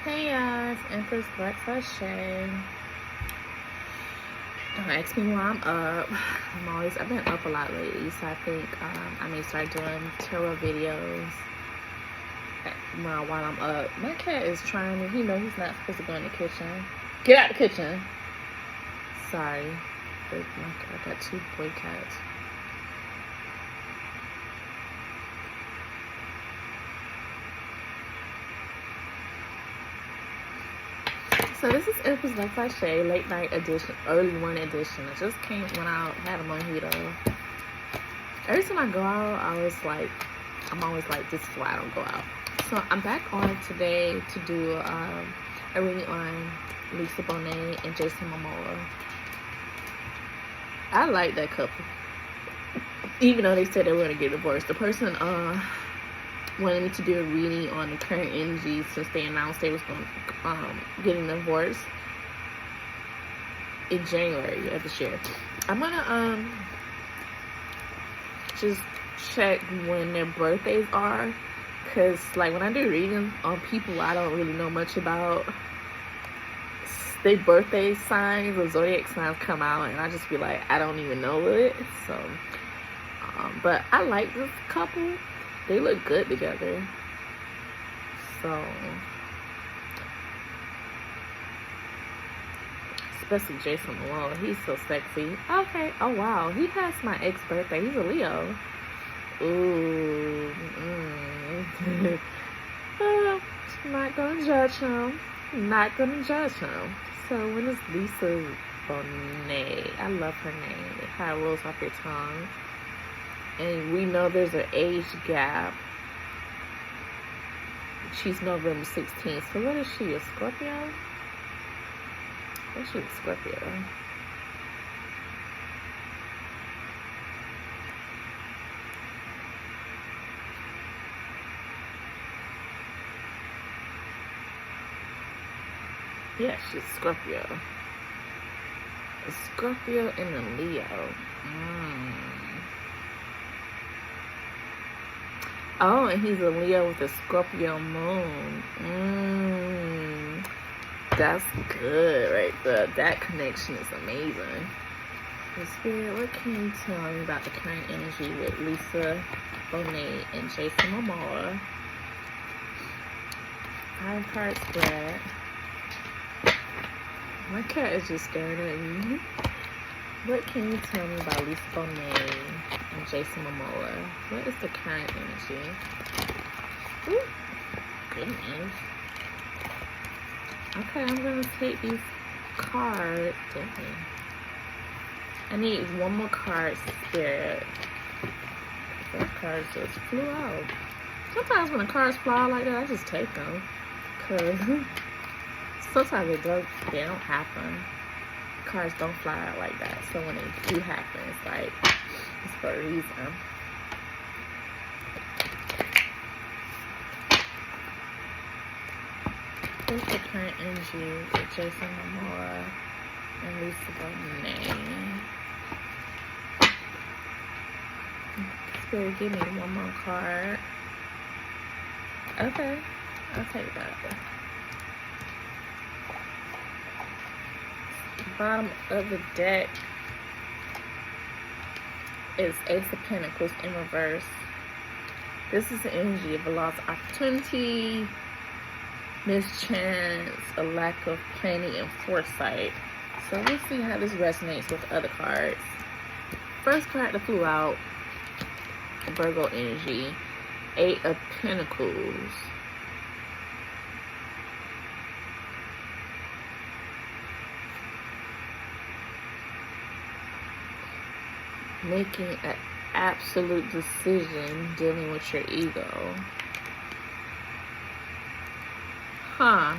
Hey guys, Empress LuxAse. Don't ask me why I'm up. I've been up a lot lately, so I think I may start doing tarot videos while I'm up. My cat is trying to, he knows he's not supposed to go in the kitchen. Get out the kitchen. Sorry. I got two boy cats. So this is Empress LuxAse late night edition, early morning edition. I just went out, had a mojito. Every time I go out, I'm always like, this is why I don't go out. So I'm back on today to do a reading on Lisa Bonet and Jason Momoa. I like that couple, even though they said they were gonna get divorced. The person wanted me to do a reading on the current energy since they announced they was going getting divorced in January of this year. I'm gonna just check when their birthdays are, because like when I do readings on people I don't really know much about, their birthday signs or zodiac signs come out and I just be like, I don't even know it. So but I like this couple. They look good together. So, especially Jason Momoa, he's so sexy. Okay, oh wow, he has my ex-birthday. He's a Leo. Ooh, not gonna judge him. Not gonna judge him. So when is Lisa Bonet? I love her name. It kind of rolls off your tongue. And we know there's an age gap. She's November 16th. So what is she, a Scorpio? I think she's a Scorpio. Yeah, she's Scorpio. A Scorpio and a Leo. Oh, and he's a Leo with a Scorpio moon. That's good right there. That connection is amazing. The Spirit, what can you tell me about the current energy with Lisa Bonet and Jason Momoa? 5 card spread. My cat is just staring at me. What can you tell me about Lisa Bonet and Jason Momoa? What is the current energy? Ooh, goodness. Okay, I'm going to take these cards. I need one more card, Spirit. Those cards just flew out. Sometimes when the cards fly out like that, I just take them. Because sometimes they don't happen. Cards don't fly out like that, so when they do happen, it's like it's for a reason. What's the current energy with Jason Momoa and Lisa Bonet? Spirit, give me one more card. Okay, I'll take that. Bottom of the deck is Ace of Pentacles in reverse. This is the energy of a lost opportunity, mischance, a lack of planning and foresight. So we'll see how this resonates with other cards. First card that flew out, Virgo energy, 8 of Pentacles. Making an absolute decision dealing with your ego. Huh.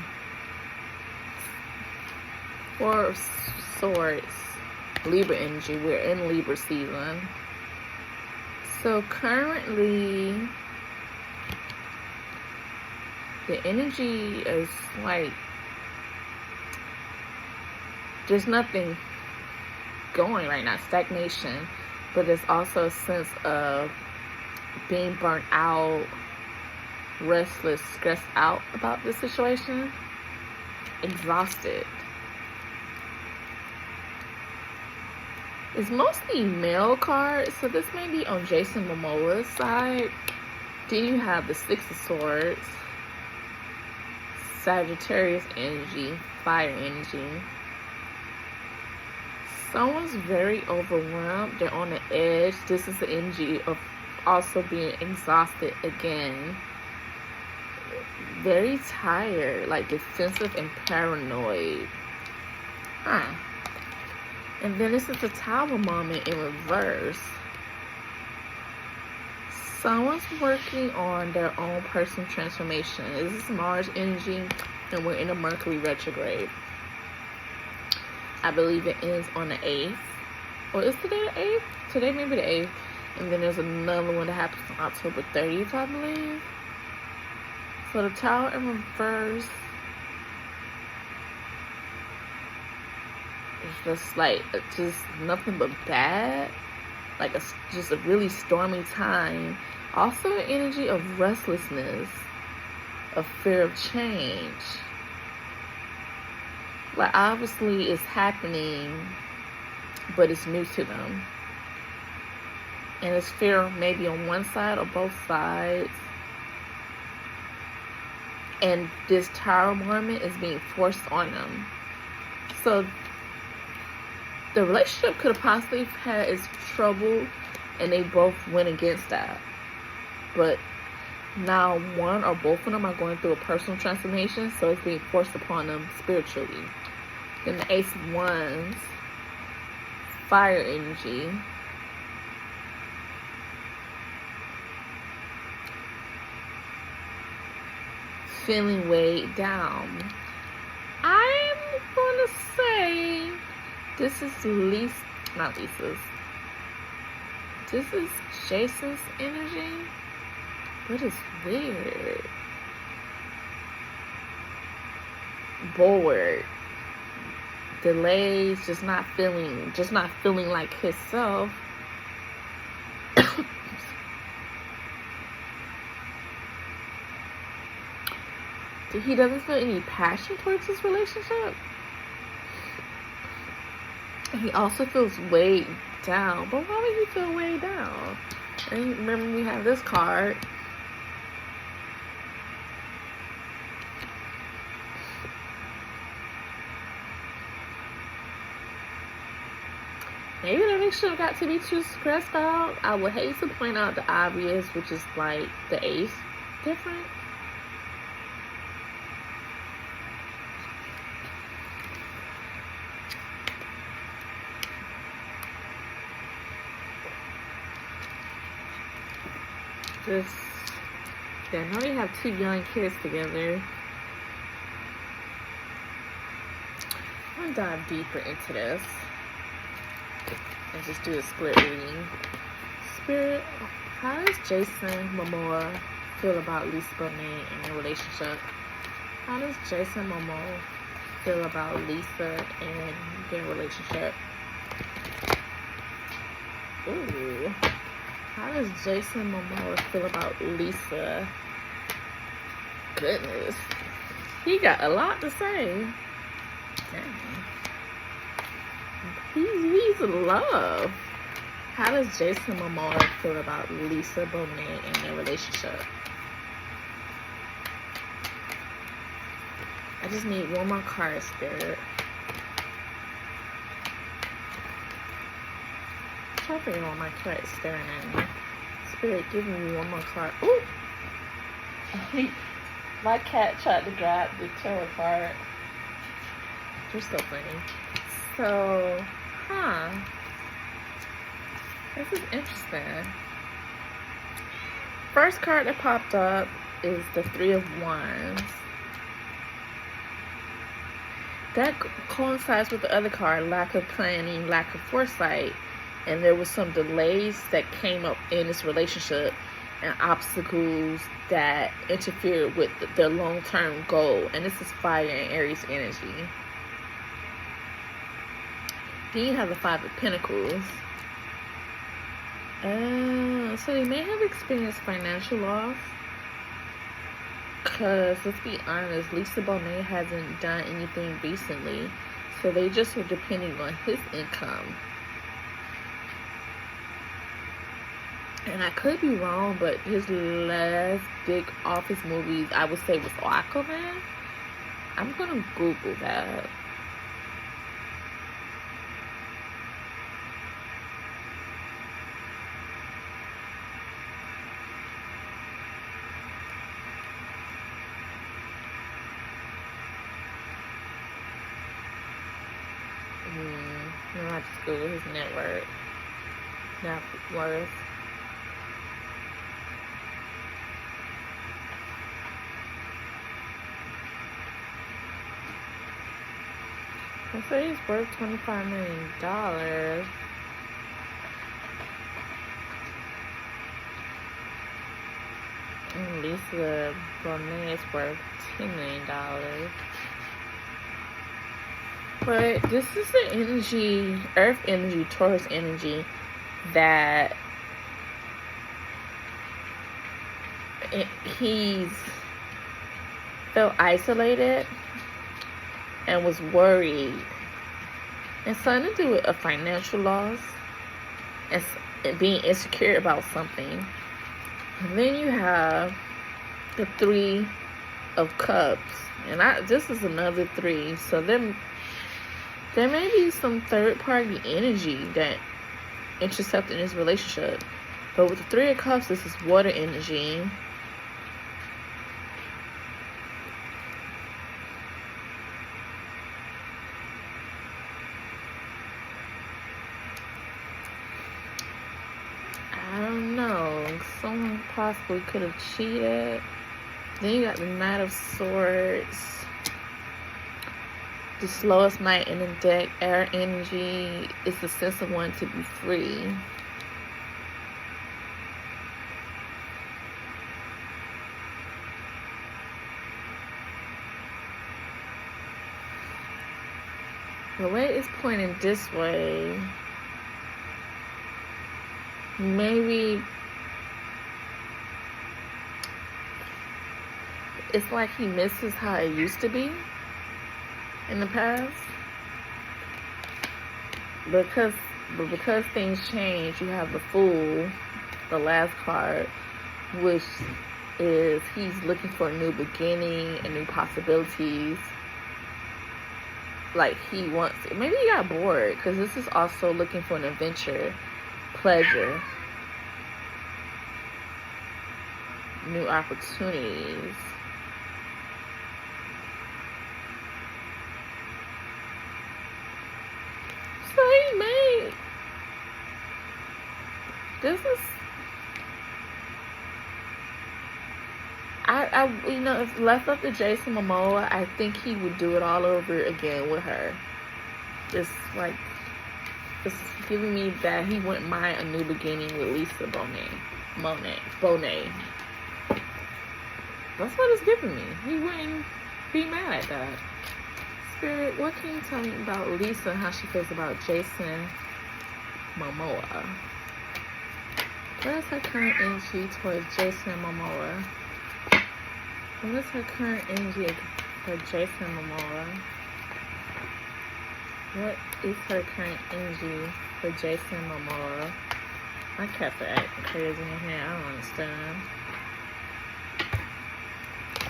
4 of Swords. Libra energy. We're in Libra season. So currently, the energy is like, there's nothing going right now. Stagnation. But there's also a sense of being burnt out, restless, stressed out about the situation. exhausted. It's mostly male cards, so this may be on Jason Momoa's side. Then you have the Six of Swords, Sagittarius energy, fire energy. Someone's very overwhelmed. They're on the edge. This is the energy of also being exhausted again. Very tired, like defensive and paranoid. And then this is the Tower moment in reverse. Someone's working on their own personal transformation. This is Mars energy, and we're in a Mercury retrograde. I believe it ends on the 8th. Or is today the 8th? Today maybe the 8th. And then there's another one that happens on October 30th, I believe. So the Tower in reverse is just nothing but bad. Like just a really stormy time. Also an energy of restlessness, of fear of change. Like obviously it's happening, but it's new to them. And it's fear maybe on one side or both sides. And this Tower moment is being forced on them. So the relationship could have possibly had its trouble, and they both went against that. But now one or both of them are going through a personal transformation, so it's being forced upon them spiritually. Then the Ace of Wands, fire energy. Feeling weighed down. I'm gonna say this is not Lisa's. This is Jason's energy, but it's weird. Bored, delays, just not feeling like himself. He doesn't feel any passion towards his relationship. He also feels weighed down. But why would he feel weighed down? And remember, we have this card. Maybe the relationship got to be too stressed out. I would hate to point out the obvious, which is like the ace different. I know they have 2 young kids together. I'm gonna dive deeper into this and just do a split reading. Spirit, how does Jason Momoa feel about Lisa Bonet and their relationship? How does Jason Momoa feel about Lisa and their relationship? Ooh. How does Jason Momoa feel about Lisa? Goodness. He got a lot to say. Dang. He's in love. How does Jason Momoa feel about Lisa Bonet and their relationship? I just need one more card, Spirit. I figure out my cat is staring at me. Spirit, give me one more card. Ooh! My cat tried to grab the tarot card. You're so funny. So, this is interesting. First card that popped up is the 3 of Wands. That coincides with the other card, lack of planning, lack of foresight. And there was some delays that came up in this relationship and obstacles that interfered with their long-term goal. And this is fire and Aries energy. Then you have the 5 of Pentacles. So they may have experienced financial loss. Because, let's be honest, Lisa Bonet hasn't done anything recently. So they just are depending on his income. And I could be wrong, but his last big office movies, I would say, was Aquaman. I'm going to Google that. I'm going to Google his net worth. I say he's worth $25 million. And Lisa Bonet is worth $10 million. But this is the energy, Earth energy, Taurus energy, that he's felt isolated and was worried. And something to do with a financial loss and being insecure about something. And then you have the Three of Cups. And this is another 3. So there may be some third-party energy that intercepted this relationship. But with the 3 of Cups, this is water energy. I don't know. Someone possibly could have cheated. Then you got the Knight of Swords. The slowest knight in the deck, air energy, is the sense of wanting to be free. The way it's pointing this way, maybe it's like he misses how it used to be in the past. Because things change, you have the Fool, the last card, which is he's looking for a new beginning and new possibilities. Like he wants, maybe he got bored, because this is also looking for an adventure, pleasure, new opportunities. So he made, this is, if left up to Jason Momoa, I think he would do it all over again with her. Just giving me that he wouldn't mind a new beginning with Lisa Bonet. That's what it's giving me. He wouldn't be mad at that. Spirit, what can you tell me about Lisa and how she feels about Jason Momoa? What is her current energy towards Jason Momoa? What is her current energy for Jason Momoa? What is her current energy for Jason Momoa? My cats are acting crazy in here. I don't understand.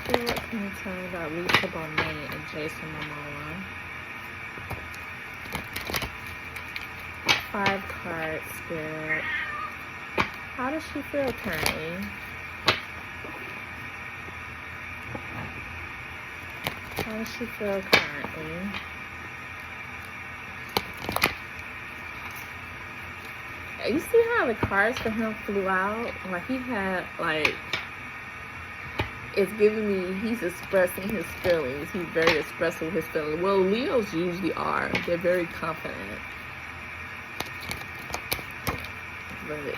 So what can you tell me about Lisa Bonet and Jason Momoa? 5 cards, Spirit. How does she feel currently? How does she feel currently? You see how the cards for him flew out? Like he had, it's giving me, he's expressing his feelings. He's very expressive with his feelings. Well, Leos usually are. They're very confident. But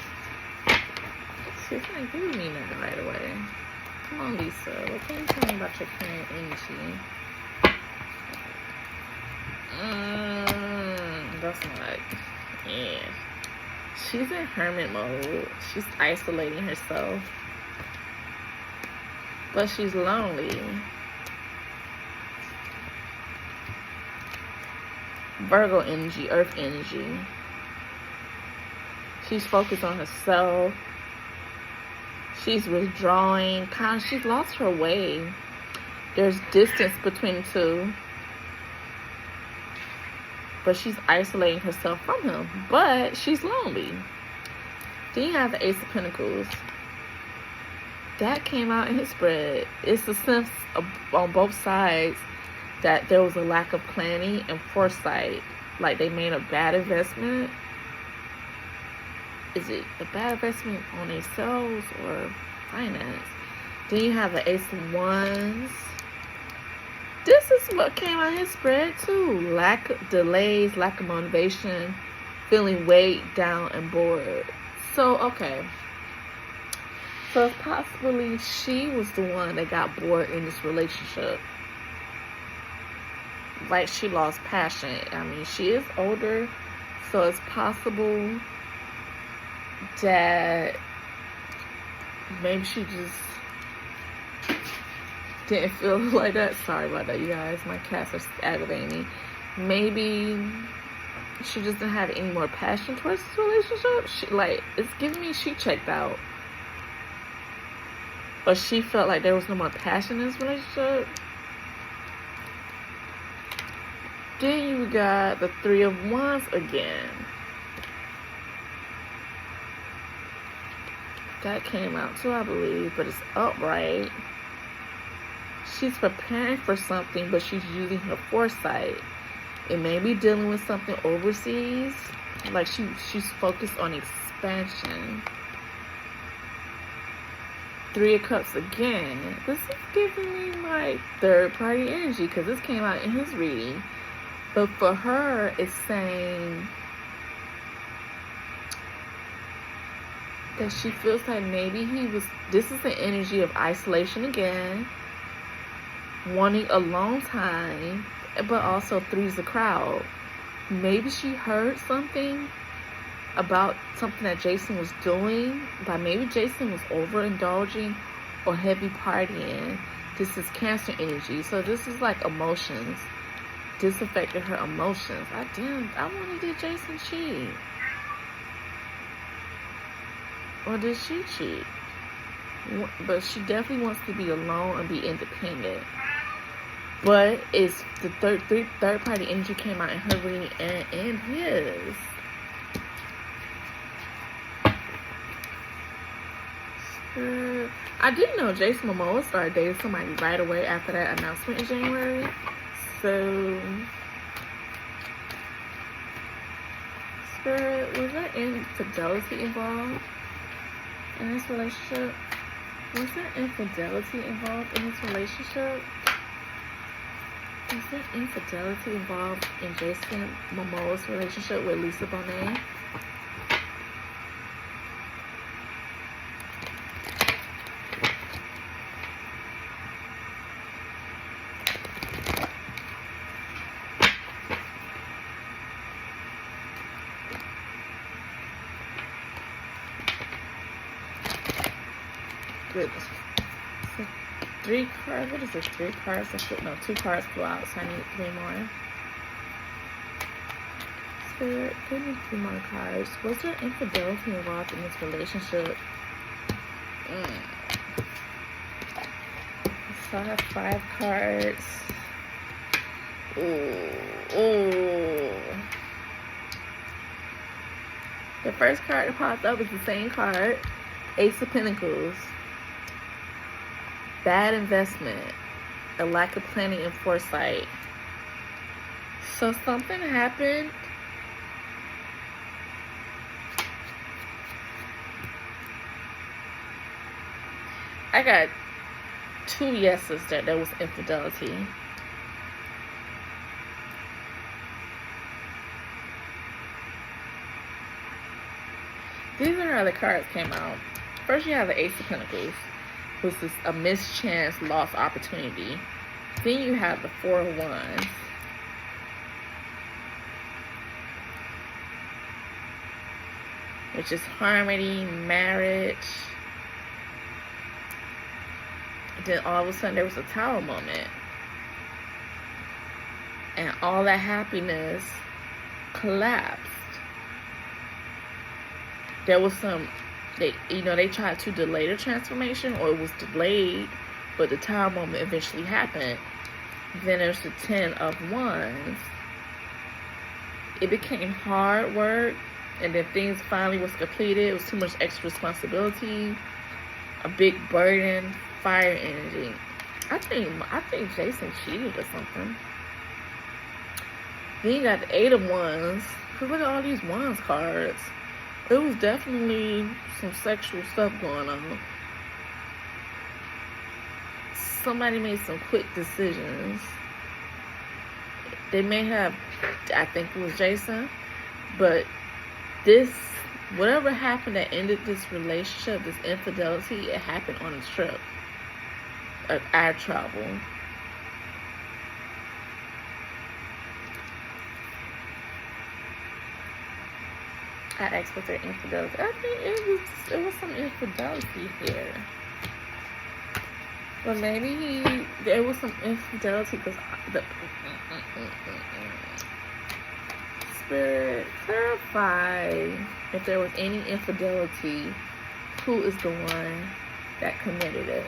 she's not giving me nothing right away. Come on, Lisa. What can you tell me about your current energy? That's not, yeah. She's in hermit mode. She's isolating herself. but she's lonely. Virgo energy, earth energy. She's focused on herself. She's withdrawing. She's lost her way. There's distance between the two. But she's isolating herself from him. But she's lonely. Then you have the Ace of Pentacles. That came out in his spread. It's a sense on both sides that there was a lack of planning and foresight. Like they made a bad investment. Is it a bad investment on themselves or finance? Then you have the Ace of Wands. This is what came out his spread too. Lack of delays, lack of motivation, feeling weighed down and bored. So, okay. So it's possibly she was the one that got bored in this relationship. Like she lost passion. I mean, she is older, so it's possible that maybe she just didn't feel like that. Sorry about that, you guys. My cats are aggravating me. Maybe she just didn't have any more passion towards this relationship. It's giving me she checked out. Or she felt like there was no more passion in this relationship. Then you got the Three of Wands again. That came out too, I believe, but it's upright. She's preparing for something, but she's using her foresight. It may be dealing with something overseas. Like she's focused on expansion. Three of Cups again. This is giving me like third party energy because this came out in his reading. But for her, it's saying that she feels like maybe this is the energy of isolation again, wanting a long time, but also three's a crowd. Maybe she heard something about something that Jason was doing, but maybe Jason was overindulging or heavy partying. This is Cancer energy, so this is like emotions. This affected her emotions. I wanted to Jason cheat. Or did she cheat? But she definitely wants to be alone and be independent. But it's the third party energy came out in her reading and his. I didn't know Jason Momoa started dating somebody right away after that announcement in January. So, Spirit, was there infidelity involved in this relationship? Was there infidelity involved in this relationship? Is there infidelity involved in Jason Momoa's relationship with Lisa Bonet? Goodness. So 3 cards. What is this? 3 cards? No, 2 cards flew out, so I need 3 more. Spirit, give me 3 more cards. Was there infidelity involved in this relationship? So I have 5 cards. Ooh. The first card that popped up is the same card. Ace of Pentacles. Bad investment. A lack of planning and foresight. So something happened. I got 2 yeses that there was infidelity. These are how the cards came out. First you have the Ace of Pentacles, which is a mischance, lost opportunity. Then you have the 4 of Wands. Which is harmony, marriage. Then all of a sudden there was a tower moment. And all that happiness collapsed. There was they tried to delay the transformation, or it was delayed, but the tower moment eventually happened. Then there's the 10 of Wands. It became hard work, and then things finally was completed. It was too much extra responsibility, a big burden, fire energy. I think Jason cheated or something. Then you got the 8 of Wands. Cause look at all these Wands cards. It was definitely some sexual stuff going on. Somebody made some quick decisions. They may have, I think it was Jason, but whatever happened that ended this relationship, this infidelity, it happened on a trip, our travel. I asked for their infidelity. I think it was some infidelity here. But maybe there was some infidelity because the Spirit, clarify if there was any infidelity, who is the one that committed it.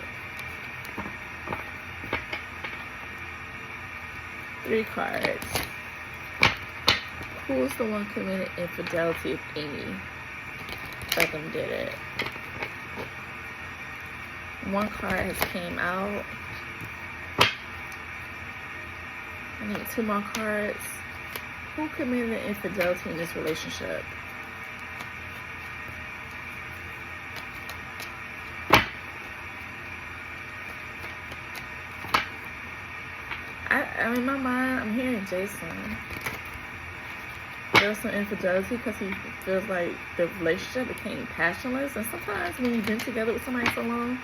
3 cards. Who is the one committed infidelity, if any of them did it? 1 card has came out. I need 2 more cards. Who committed infidelity in this relationship? In my mind, I'm hearing Jason. There's some infidelity because he feels like the relationship became passionless. And sometimes when you've been together with somebody so long,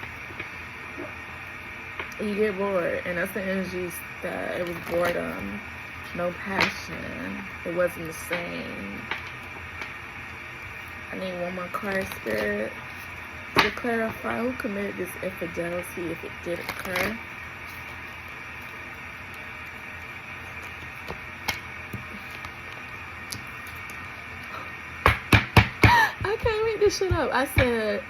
you get bored. And that's the energy that it was boredom, no passion. It wasn't the same. I need 1 more card, Spirit, to clarify who committed this infidelity, if it did occur. I can't make this shit up. I said,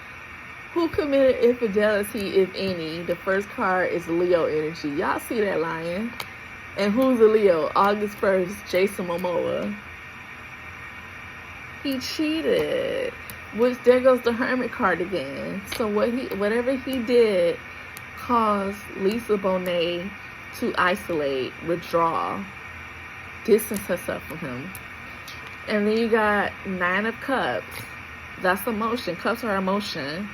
who committed infidelity, if any? The first card is Leo energy. Y'all see that, lion? And who's a Leo? August 1st, Jason Momoa. He cheated. Which, there goes the Hermit card again. So whatever he did caused Lisa Bonet to isolate, withdraw, distance herself from him. And then you got 9 of Cups. That's emotion. Cups are emotion.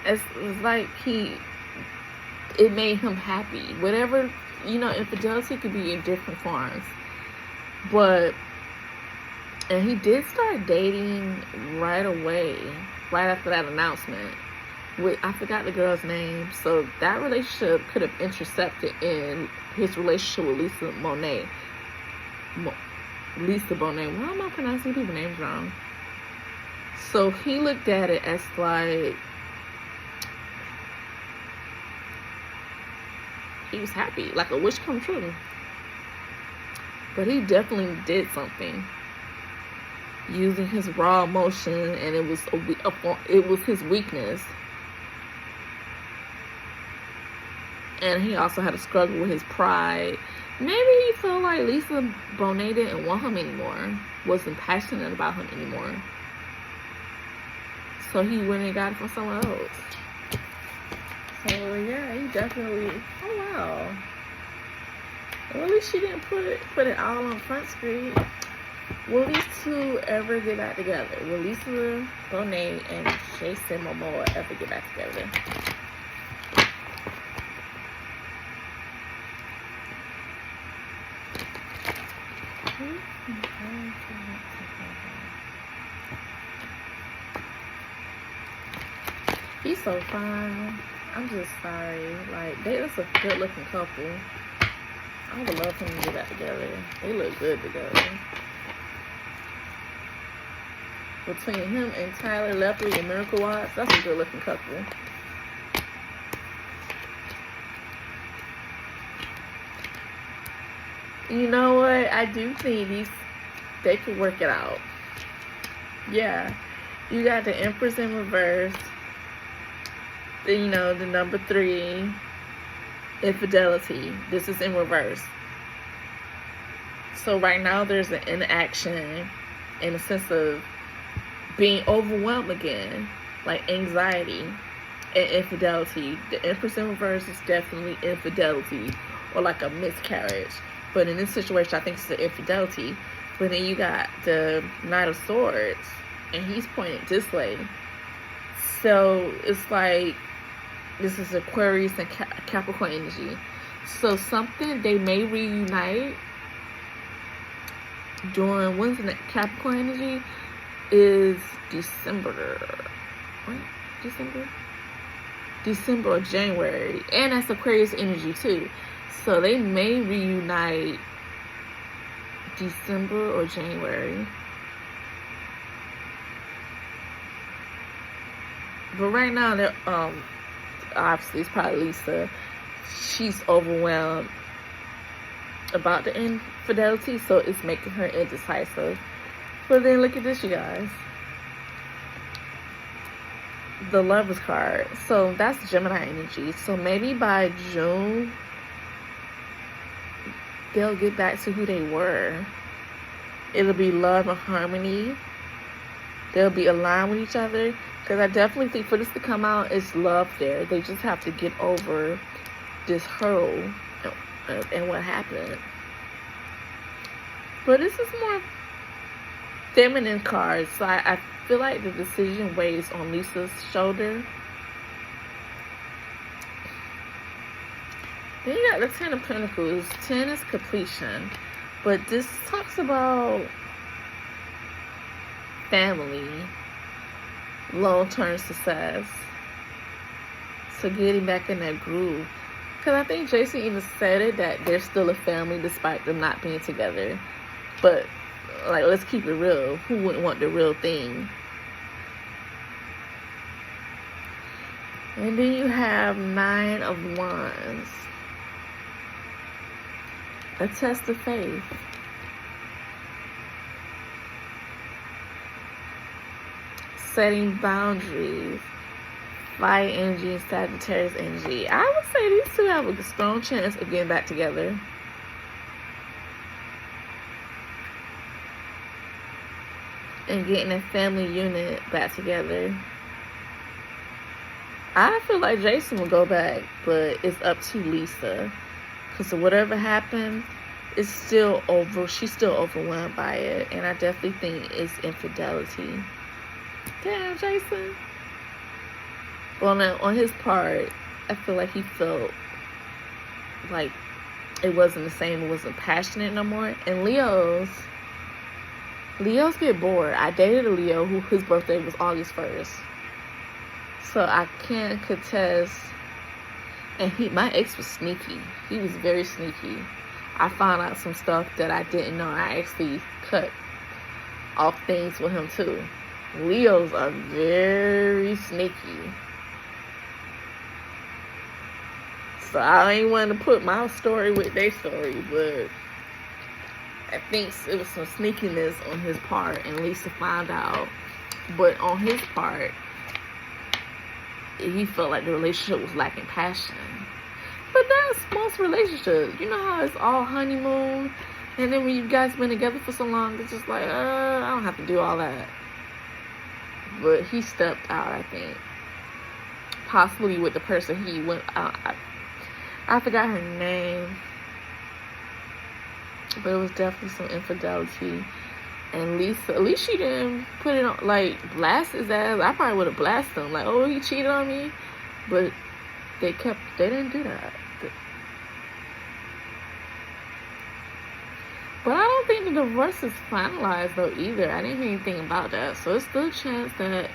It's like it made him happy. Whatever, infidelity could be in different forms. And he did start dating right away, right after that announcement. I forgot the girl's name. So that relationship could have intercepted in his relationship with Lisa Bonet. Lisa Bonet. Why am I pronouncing people's names wrong? So he looked at it as like, he was happy, like a wish come true. But he definitely did something using his raw emotion, and it was his weakness. And he also had a struggle with his pride. Maybe he felt like Lisa Bonet didn't want him anymore, wasn't passionate about him anymore. So he went and got it from someone else. So yeah, he definitely. Oh wow. Well, at least she didn't put it all on Front Street. Will these two ever get back together? Will Lisa Bonet and Jason Momoa ever get back together? He's so fine. I'm just sorry. Like, that's a good looking couple. I would love for them to get back together. They look good together. between him and Tyler Lepley and Miracle Watts. That's a good looking couple. You know what? I do think they could work it out. Yeah. You got the Empress in reverse. You know, the number 3, infidelity. This is in reverse. So right now there's an inaction in a sense of being overwhelmed again, like anxiety and infidelity. The Empress in reverse is definitely infidelity or like a miscarriage. But in this situation, I think it's the infidelity. But then you got the Knight of Swords, and he's pointed this way. So it's like this is Aquarius and Capricorn energy. So something, they may reunite during, when's the Capricorn energy? Is December. What? December or January. And that's Aquarius energy too. So they may reunite December or January. But right now, they're obviously it's probably Lisa. She's overwhelmed about the infidelity, so it's making her indecisive. But then look at this, you guys. The Lovers card. So that's Gemini energy. So maybe by June, they'll get back to who they were. It'll be love and harmony. They'll be aligned with each other. Because I definitely think for this to come out, it's love there. They just have to get over this hurdle and what happened. But this is more feminine cards. So I feel like the decision weighs on Lisa's shoulder. Then you got the 10 of Pentacles. 10 is completion. But this talks about family, long-term success. So getting back in that groove. Because I think Jason even said it, that they're still a family despite them not being together. But, like, let's keep it real. Who wouldn't want the real thing? And then you have 9 of Wands. A test of faith. Setting boundaries. Fire energy and Sagittarius energy. I would say these two have a strong chance of getting back together. And getting a family unit back together. I feel like Jason will go back, but it's up to Lisa. Because whatever happened, it's still over. She's still overwhelmed by it. And I definitely think it's infidelity. Damn, Jason. Well, now, on his part, I feel like he felt like it wasn't the same. It wasn't passionate no more. And Leos get bored. I dated a Leo who his birthday was August 1st. So I can't contest. And my ex was sneaky. He was very sneaky. I found out some stuff that I didn't know. I actually cut off things with him too. Leos are very sneaky. So I ain't want to put my story with their story, but I think it was some sneakiness on his part, and Lisa found out. But on his part, he felt like the relationship was lacking passion. But that's most relationships. You know how it's all honeymoon, and then when you guys been together for so long, it's just like, I don't have to do all that. But he stepped out, I think. Possibly with the person he went out. I forgot her name. But it was definitely some infidelity. And Lisa, at least she didn't put it on, like, blast his ass. I probably would have blasted him. Like, oh, he cheated on me. But they didn't do that. But I don't think the divorce is finalized, though, either. I didn't hear anything about that. So it's still a chance that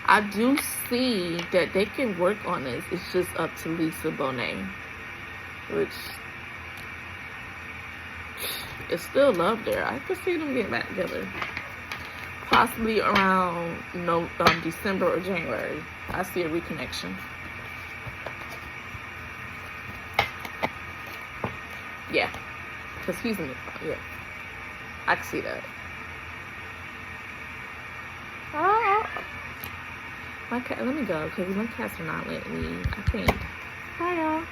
I do see that they can work on this. It's just up to Lisa Bonet. Which, it's still love there. I could see them getting back together. possibly around December or January. I see a reconnection. Yeah, because he's in the yeah. I can see that. Oh, my cat. Let me go because my cats are not letting me. I can't. Bye, y'all.